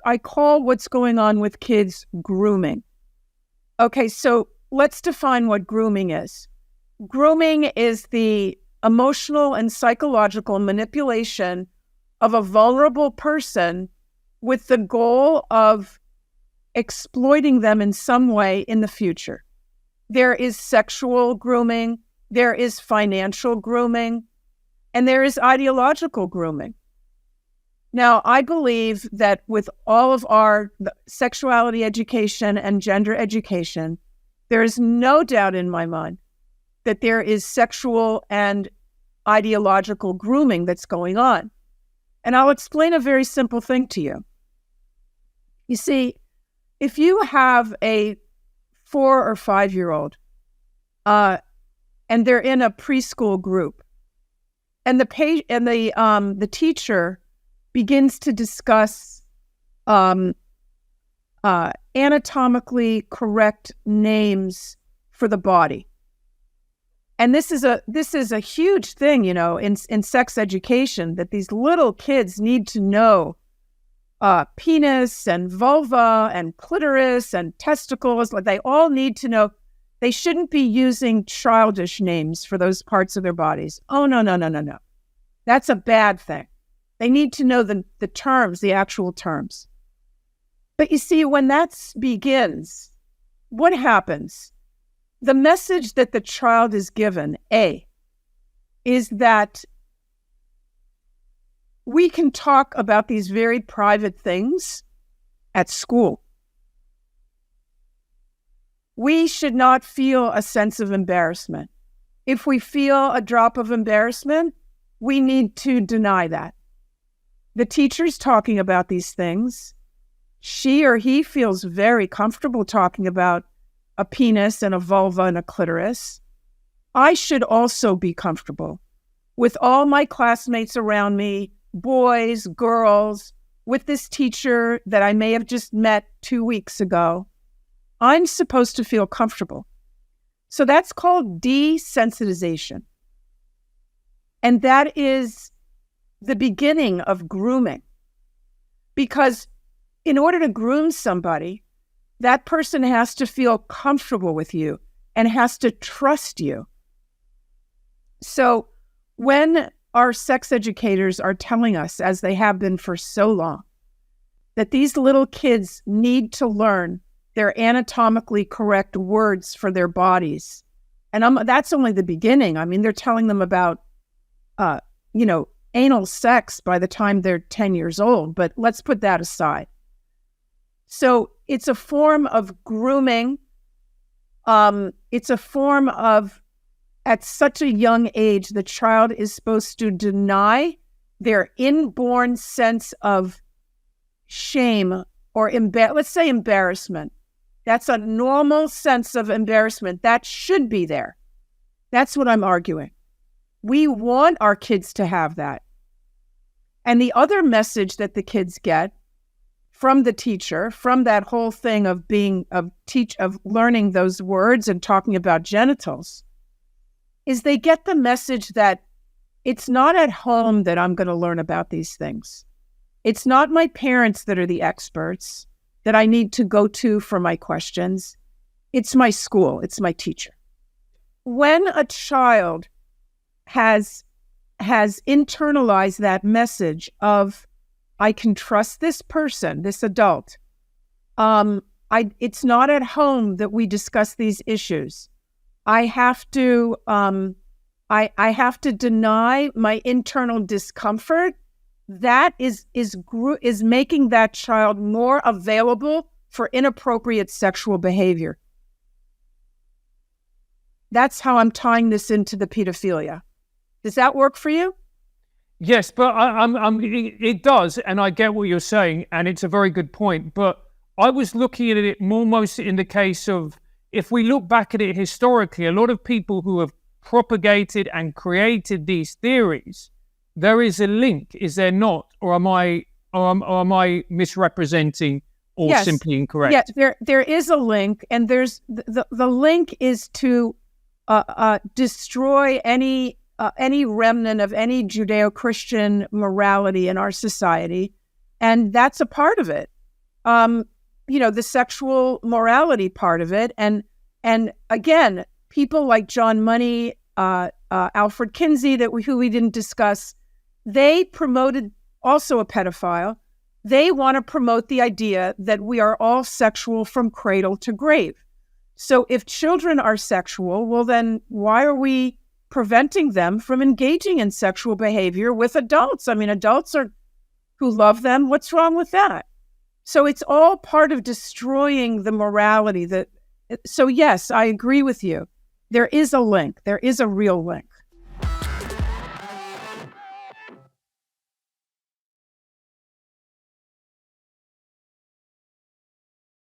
I call what's going on with kids grooming. Okay, so let's define what grooming is. Grooming is the emotional and psychological manipulation of a vulnerable person with the goal of exploiting them in some way in the future. There is sexual grooming, there is financial grooming, and there is ideological grooming. Now, I believe that with all of our sexuality education and gender education, there is no doubt in my mind that there is sexual and ideological grooming that's going on. And I'll explain a very simple thing to you. You see, if you have a 4 or 5-year-old and they're in a preschool group, and the teacher begins to discuss anatomically correct names for the body. And this is a huge thing, in sex education, that these little kids need to know penis and vulva and clitoris and testicles. Like, they all need to know. They shouldn't be using childish names for those parts of their bodies. Oh, no. That's a bad thing. They need to know the terms, the actual terms. But you see, when that begins, what happens? The message that the child is given, is that we can talk about these very private things at school. We should not feel a sense of embarrassment. If we feel a drop of embarrassment, we need to deny that. The teacher's talking about these things. She or he feels very comfortable talking about a penis and a vulva and a clitoris. I should also be comfortable with all my classmates around me, boys, girls, with this teacher that I may have just met 2 weeks ago. I'm supposed to feel comfortable. So that's called desensitization. And that is the beginning of grooming. Because in order to groom somebody, that person has to feel comfortable with you and has to trust you. So when our sex educators are telling us, as they have been for so long, that these little kids need to learn their anatomically correct words for their bodies, and that's only the beginning. I mean, they're telling them about, anal sex by the time they're 10 years old, but let's put that aside. So it's a form of grooming. It's a form of, at such a young age, the child is supposed to deny their inborn sense of shame or let's say embarrassment. That's a normal sense of embarrassment. That should be there. That's what I'm arguing. We want our kids to have that. And the other message that the kids get from the teacher, from that whole thing of learning those words and talking about genitals, is they get the message that it's not at home that I'm going to learn about these things. It's not my parents that are the experts that I need to go to for my questions. It's my school. It's my teacher. When a child has internalized that message of, I can trust this person, this adult. It's not at home that we discuss these issues. I have to deny my internal discomfort. That is making that child more available for inappropriate sexual behavior. That's how I'm tying this into the pedophilia. Does that work for you? Yes, but it does, and I get what you're saying, and it's a very good point. But I was looking at it almost in the case of, if we look back at it historically, a lot of people who have propagated and created these theories, there is a link, is there not? Or am I misrepresenting or simply incorrect? Yeah, there is a link, and there's the link is to destroy any remnant of any Judeo-Christian morality in our society, and that's a part of it. the sexual morality part of it. And again, people like John Money, Alfred Kinsey, who we didn't discuss, they promoted, also a pedophile, they want to promote the idea that we are all sexual from cradle to grave. So if children are sexual, well, then why are we preventing them from engaging in sexual behavior with adults? I mean, adults who love them. What's wrong with that? So it's all part of destroying the morality. So yes, I agree with you. There is a link. There is a real link.